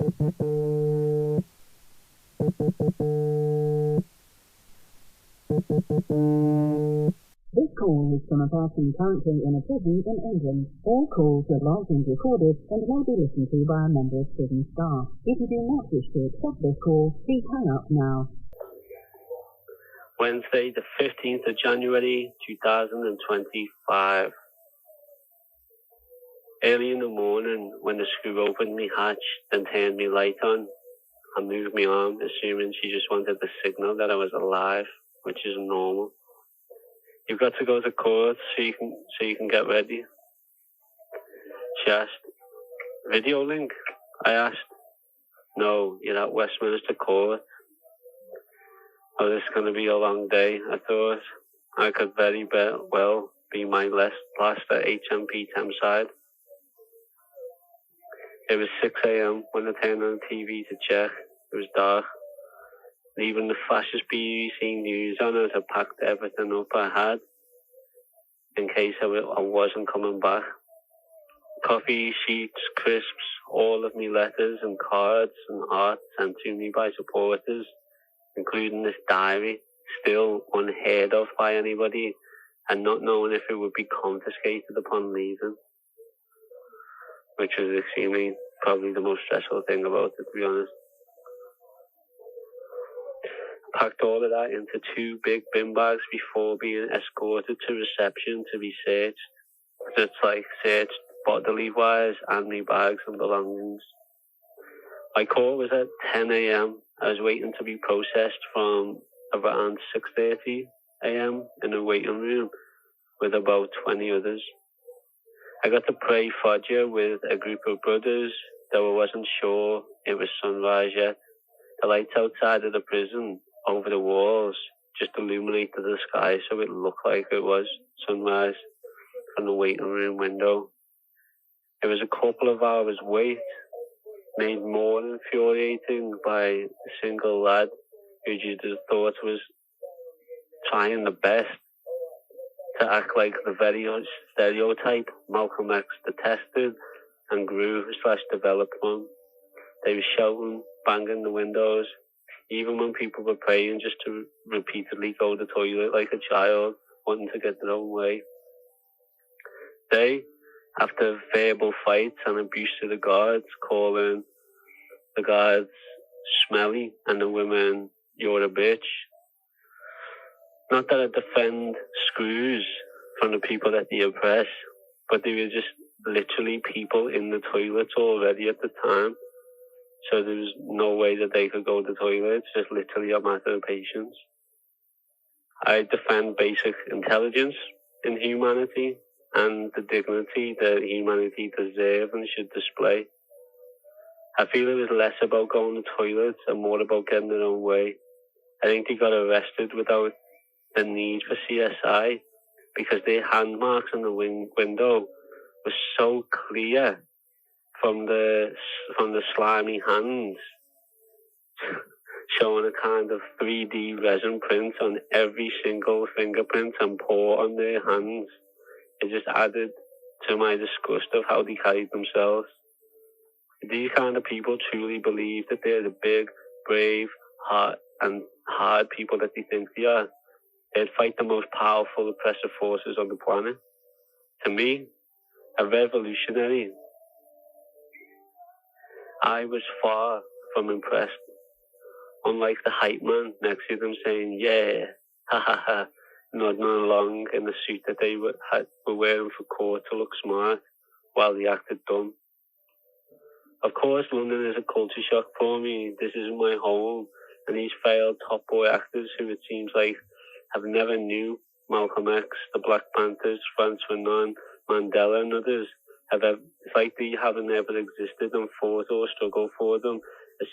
This call is from a person currently in a prison in England. All calls are logged and recorded and may be listened to by a member of prison staff. If you do not wish to accept this call, please hang up now. Wednesday, the 15th of January, 2025. Early in the morning, when the screw opened me hatch and turned me light on, I moved my arm, assuming she just wanted the signal that I was alive, which is normal. You've got to go to court so you can get ready. She asked, video link? I asked, no, you're at Westminster Court. Oh, this is going to be a long day, I thought. I could very well be my last at HMP Thameside. It was 6 a.m. when I turned on the TV to check. It was dark. Leaving the fascist BBC news on as I packed everything up I had in case I wasn't coming back. Coffee, sheets, crisps, all of me letters and cards and art sent to me by supporters, including this diary, still unheard of by anybody and not knowing if it would be confiscated upon leaving, which was extremely, probably the most stressful thing about it, to be honest. Packed all of that into 2 big bin bags before being escorted to reception to be searched. It's like searched bodily wise and my bags and belongings. My call was at 10 a.m. I was waiting to be processed from around 6:30 a.m. in a waiting room with about 20 others. I got to pray Fajr with a group of brothers, though I wasn't sure it was sunrise yet. The lights outside of the prison over the walls just illuminated the sky so it looked like it was sunrise from the waiting room window. It was a couple of hours wait, made more infuriating by a single lad who just thought was trying the best to act like the very stereotype Malcolm X detested and grew/developed one. They were shouting, banging the windows, even when people were praying just to repeatedly go to the toilet like a child, wanting to get their own way. They, after verbal fights and abuse to the guards, calling the guards smelly and the women, you're a bitch. Not that I defend screws from the people that they oppress, but they were just literally people in the toilets already at the time. So there was no way that they could go to the toilet. It's just literally a matter of patience. I defend basic intelligence in humanity and the dignity that humanity deserves and should display. I feel it was less about going to toilets and more about getting their own way. I think they got arrested without the need for CSI because their hand marks on the window were so clear from the slimy hands, showing a kind of 3D resin print on every single fingerprint and paw on their hands. It just added to my disgust of how they carried themselves. These kind of people truly believe that they're the big, brave, hard people that they think they are. They'd fight the most powerful oppressive forces on the planet. To me, a revolutionary, I was far from impressed. Unlike the hype man next to them saying, yeah, ha ha ha, nodding along in the suit that they were wearing for court to look smart while they acted dumb. Of course, London is a culture shock for me. This isn't my home, and these failed top boy actors who it seems like have never knew Malcolm X, the Black Panthers, Franz Fanon, Mandela and others, it's like they haven't ever existed and fought or struggled for them. A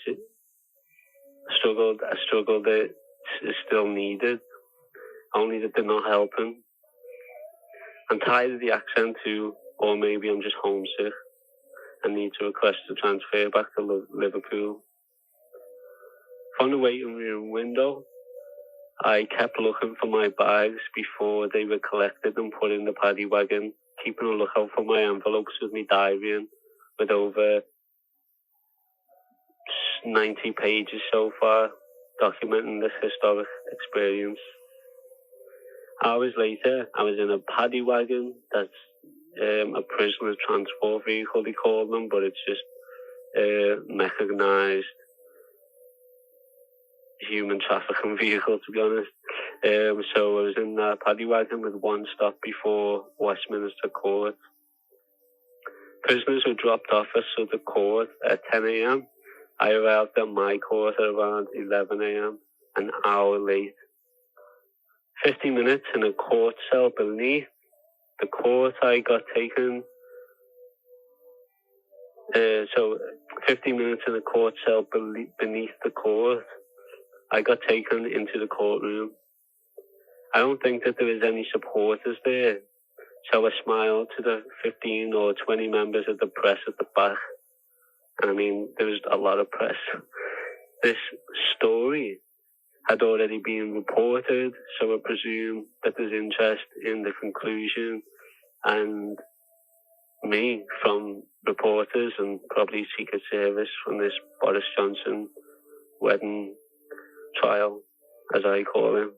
struggle that is still needed, only that they're not helping. I'm tired of the accent too, or maybe I'm just homesick and need to request a transfer back to Liverpool. From the waiting room window, I kept looking for my bags before they were collected and put in the paddy wagon, keeping a lookout for my envelopes with my diary in, with over 90 pages so far, documenting this historic experience. Hours later, I was in a paddy wagon. That's a prisoner transport vehicle, they call them, but it's just a mechanized human trafficking vehicle, to be honest. So I was in that paddy wagon with one stop before Westminster Court. Prisoners were dropped off at Southwark Court at 10 a.m. I arrived at my court at around 11 a.m., an hour late. 50 minutes in a court cell beneath the court I got taken. 50 minutes in a court cell beneath the court. I got taken into the courtroom. I don't think that there was any supporters there, so I smiled to the 15 or 20 members of the press at the back. And I mean, there was a lot of press. This story had already been reported, so I presume that there's interest in the conclusion and me from reporters and probably Secret Service from this Boris Johnson wedding trial, as I call him.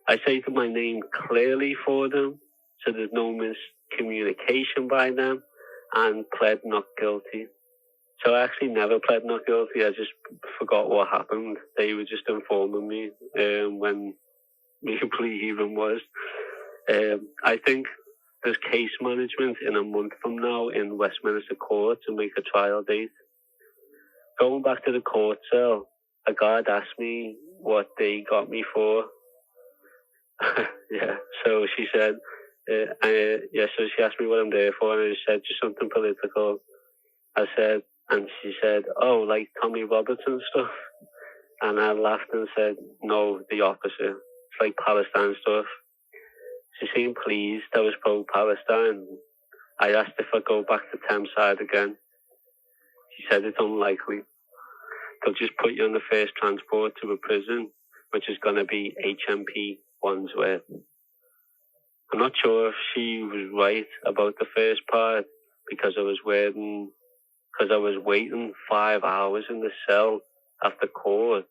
I stated my name clearly for them, so there's no miscommunication by them, and pled not guilty. So I actually never pled not guilty. I just forgot what happened. They were just informing me when my plea hearing was. I think there's case management in a month from now in Westminster Court to make a trial date. Going back to the court cell, a guard asked me what they got me for. Yeah, so she said, so she asked me what I'm there for, and I said just something political. And she said, oh, like Tommy Robertson stuff. And I laughed and said, no, the opposite. It's like Palestine stuff. She seemed pleased I was pro-Palestine. I asked if I'd go back to Thameside again. She said it's unlikely. They'll just put you on the first transport to a prison, which is going to be HMP Wandsworth. I'm not sure if she was right about the first part, because I was waiting 5 hours in the cell after court,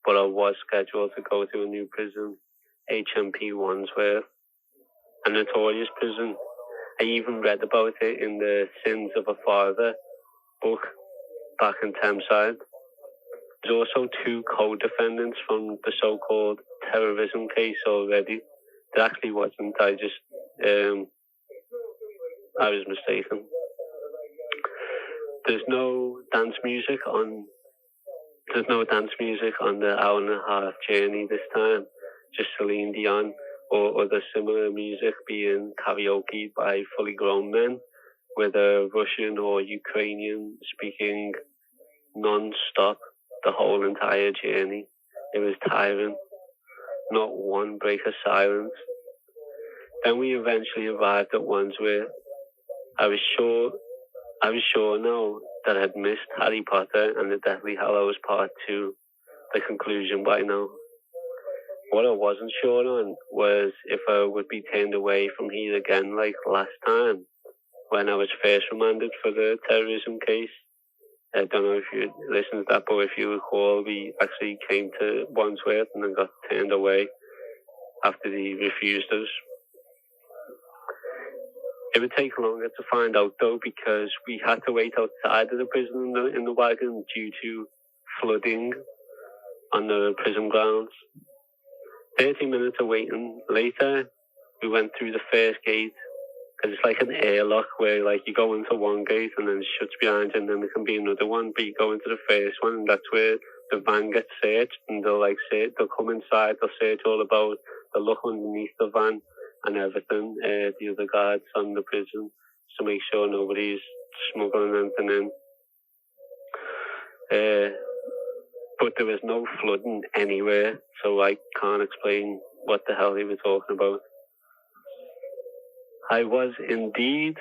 but I was scheduled to go to a new prison, HMP Wandsworth, a notorious prison. I even read about it in the Sins of a Father book back in Thameside. There's also 2 co-defendants from the so-called terrorism case already. There actually wasn't. I was mistaken. There's no dance music on the hour and a half journey this time. Just Celine Dion or other similar music being karaoke by fully grown men with a Russian or Ukrainian speaking non-stop the whole entire journey. It was tiring. Not one break of silence. Then we eventually arrived at Wandsworth. I was sure now that I'd missed Harry Potter and the Deathly Hallows Part 2, the conclusion by now. What I wasn't sure on was if I would be turned away from here again like last time when I was first remanded for the terrorism case. I don't know if you listened to that, but if you recall, we actually came to Wandsworth and then got turned away after they refused us. It would take longer to find out though, because we had to wait outside of the prison in the wagon due to flooding on the prison grounds. 30 minutes of waiting later, we went through the first gate, because it's like an airlock where like you go into one gate and then it shuts behind you, and then there can be another one, but you go into the first one, and that's where the van gets searched, and they'll come inside, they'll search all about, they'll look underneath the van and everything, the other guards on the prison, to make sure nobody's smuggling anything in. But there was no flooding anywhere, so I can't explain what the hell they were talking about. I was indeed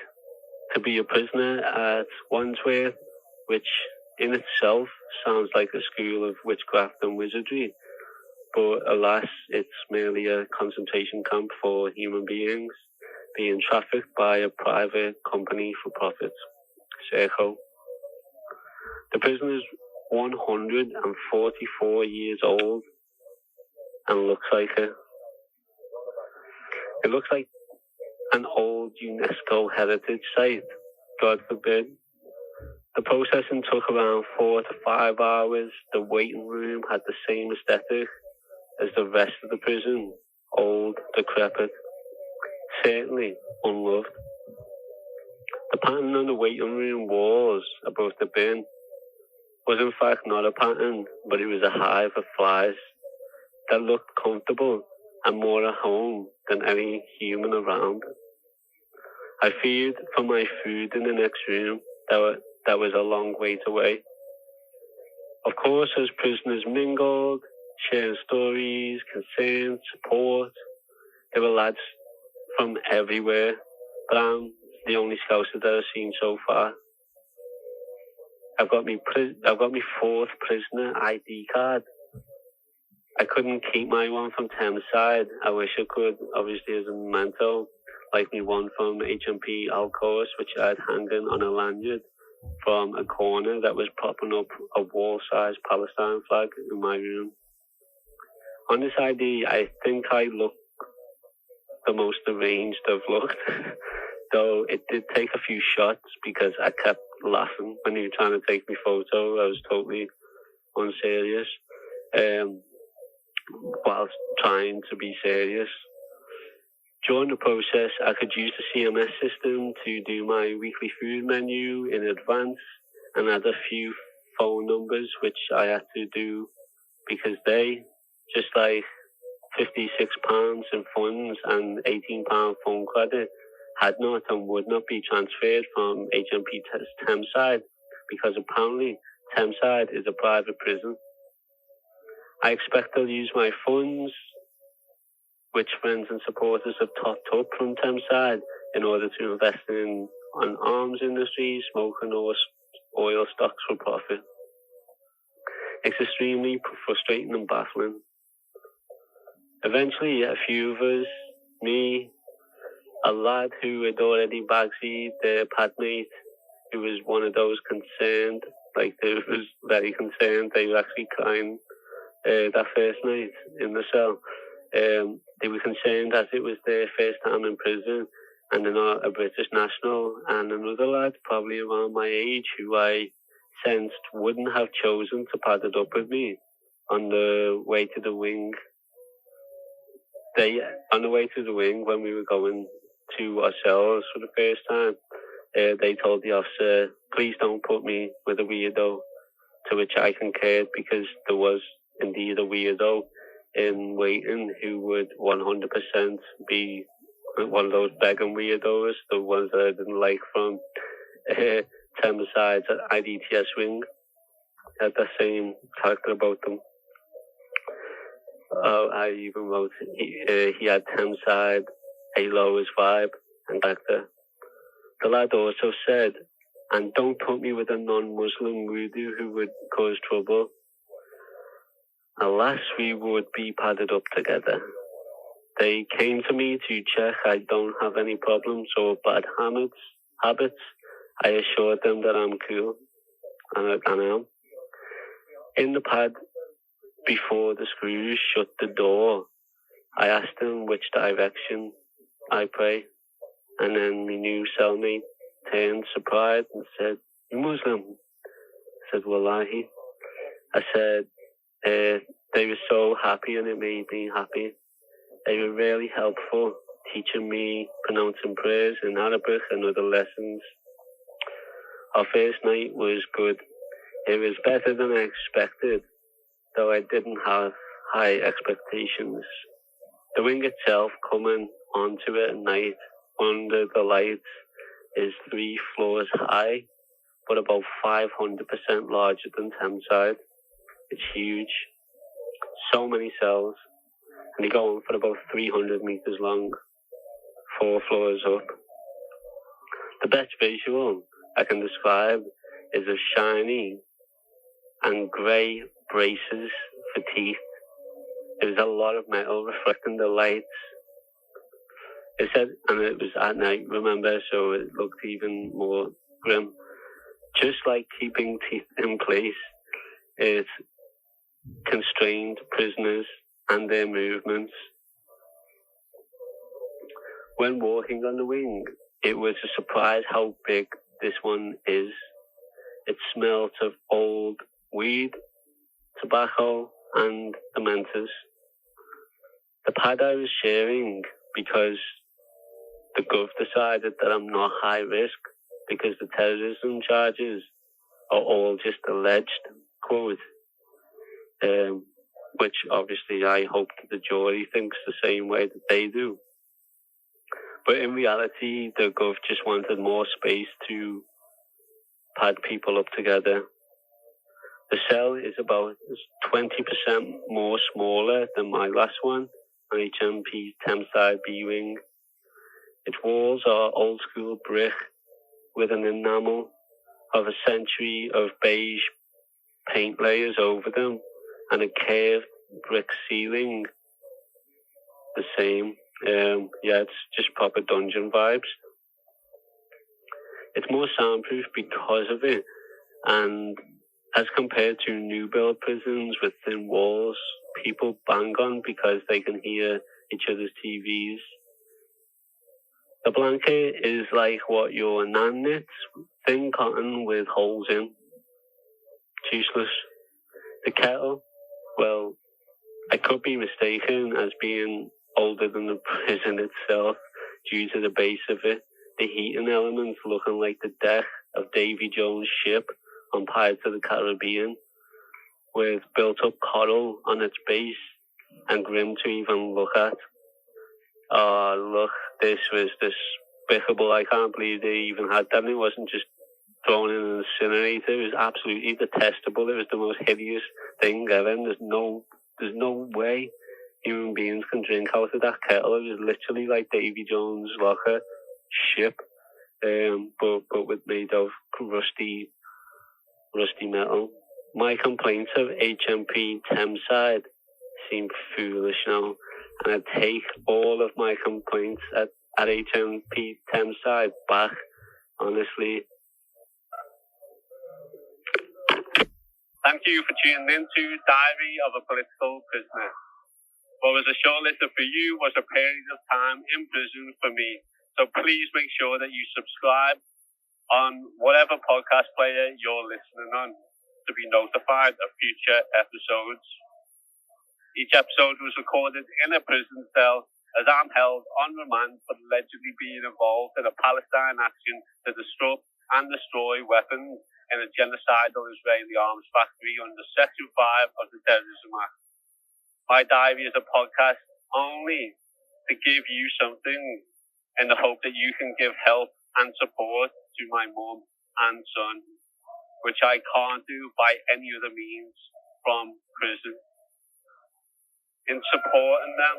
to be a prisoner at Wandsworth, which in itself sounds like a school of witchcraft and wizardry, but alas, it's merely a concentration camp for human beings being trafficked by a private company for profit, Serco. The prisoner is 144 years old and looks like it. It looks like an old UNESCO heritage site, God forbid. The processing took around 4 to 5 hours. The waiting room had the same aesthetic as the rest of the prison, old, decrepit, certainly unloved. The pattern on the waiting room walls above the bin was in fact not a pattern, but it was a hive of flies that looked comfortable and more at home than any human around. I feared for my food in the next room that was a long wait away. Of course, as prisoners mingled, sharing stories, concerns, support, there were lads from everywhere, but I'm the only Scouser that I've seen so far. I've got my 4th prisoner ID card. I couldn't keep my one from Thameside. I wish I could, obviously as a memento, like me one from HMP Wandsworth, which I had hanging on a lanyard from a corner that was propping up a wall-sized Palestine flag in my room. On this ID, I think I look the most deranged I've looked, though it did take a few shots because I kept laughing when he was trying to take my photo. I was totally unserious, whilst trying to be serious. During the process, I could use the CMS system to do my weekly food menu in advance and add a few phone numbers, which I had to do because they, just like £56 in funds and £18 phone credit, had not and would not be transferred from HMP Thameside because apparently Thameside is a private prison. I expect they'll use my funds, which friends and supporters have topped up from Thameside, in order to invest in an arms industry, smoking or oil stocks for profit. It's extremely frustrating and baffling. Eventually, a few of us, me, a lad who had already bagsied their padmate, who was one of those concerned, like they was very concerned, they were actually crying that first night in the cell. They were concerned as it was their first time in prison and they're not a British national, and another lad, probably around my age, who I sensed wouldn't have chosen to pad it up with me on the way to the wing. On the way to the wing, when we were going to our cells for the first time, they told the officer, please don't put me with a weirdo, to which I concurred because there was indeed a weirdo in waiting who would 100% be one of those begging weirdos, the ones that I didn't like from Thameside's IDTS wing. Had the same character about them. I even wrote he had Thameside, halo as vibe and character. The lad also said, and don't put me with a non-Muslim voodoo who would cause trouble. Alas, we would be padded up together. They came to me to check I don't have any problems or bad habits. I assured them that I'm cool, and I am. In the pad, before the screws shut the door, I asked them which direction I pray, and then my new cellmate turned surprised and said, "You Muslim?" I said, "Wallahi." I said, they were so happy and it made me happy. They were really helpful, teaching me pronouncing prayers in Arabic and other lessons. Our first night was good. It was better than I expected, though I didn't have high expectations. The wing itself, coming onto it at night under the lights, is 3 floors high, but about 500% larger than Thameside. It's huge. So many cells, and they go on for about 300 meters long, 4 floors up. The best visual I can describe is of shiny and grey braces for teeth. There was a lot of metal reflecting the lights. It said, and it was at night, remember, so it looked even more grim. Just like keeping teeth in place, it constrained prisoners and their movements. When walking on the wing, it was a surprise how big this one is. It smelt of old weed, tobacco, and the Mentos. The pad I was sharing because the Gov decided that I'm not high risk because the terrorism charges are all just alleged, quote. Which obviously I hope the jury thinks the same way that they do. But in reality, the Gov just wanted more space to pad people up together. The cell is about 20% more smaller than my last one, on HMP Thameside B wing. Its walls are old school brick with an enamel of a century of beige paint layers over them and a curved brick ceiling. The same. It's just proper dungeon vibes. It's more soundproof because of it, and as compared to new build prisons with thin walls, people bang on because they can hear each other's TVs. The blanket is like what your nan knits, thin cotton with holes in. It's useless. The kettle, well, I could be mistaken as being older than the prison itself due to the base of it. The heating elements looking like the deck of Davy Jones' ship on Pirates of the Caribbean, with built-up coral on its base and grim to even look at. Oh, look, this was despicable. I can't believe they even had that. It wasn't just thrown in an incinerator. It was absolutely detestable. It was the most hideous thing ever. And there's no way human beings can drink out of that kettle. It was literally like Davy Jones' locker ship, but with made of rusty metal. My complaints of HMP Thameside seem foolish now, and I take all of my complaints at HMP Thameside back, honestly. Thank you for tuning in to Diary of a Political Prisoner. What was a shortlisted for you was a period of time in prison for me. So please make sure that you subscribe on whatever podcast player you're listening on to be notified of future episodes. Each episode was recorded in a prison cell as I'm held on remand for allegedly being involved in a Palestine action to disrupt and destroy weapons in a genocidal Israeli arms factory under Section 5 of the Terrorism Act. My diary is a podcast only to give you something in the hope that you can give help and support to my mum and son, which I can't do by any other means from prison. In supporting them,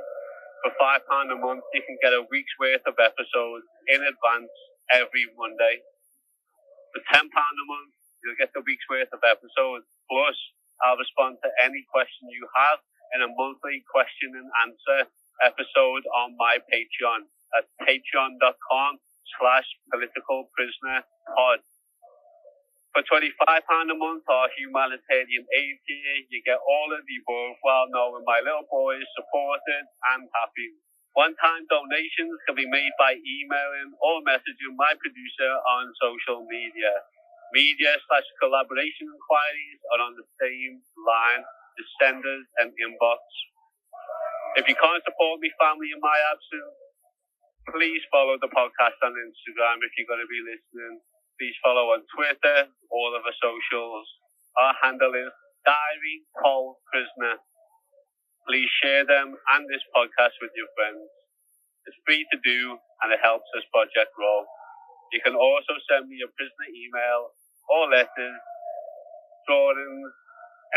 for £5 a month, you can get a week's worth of episodes in advance every Monday. For £10 a month, you'll get the week's worth of episodes. Plus, I'll respond to any question you have in a monthly question and answer episode on my Patreon at patreon.com/politicalprisonerpod. For £25 a month or humanitarian aid gear, you get all of the above while knowing my little boy is supported and happy. One-time donations can be made by emailing or messaging my producer on social media. Media/collaboration inquiries are on the same line as senders and inbox. If you can't support me family in my absence, please follow the podcast on Instagram if you're going to be listening. Please follow on Twitter, all of our socials. Our handle is Diary Poll Prisoner. Please share them and this podcast with your friends. It's free to do and it helps this project grow. You can also send me a prisoner email or letters, drawings,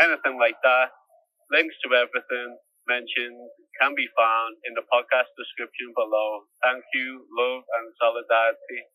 anything like that. Links to everything mentioned can be found in the podcast description below. Thank you, love and solidarity.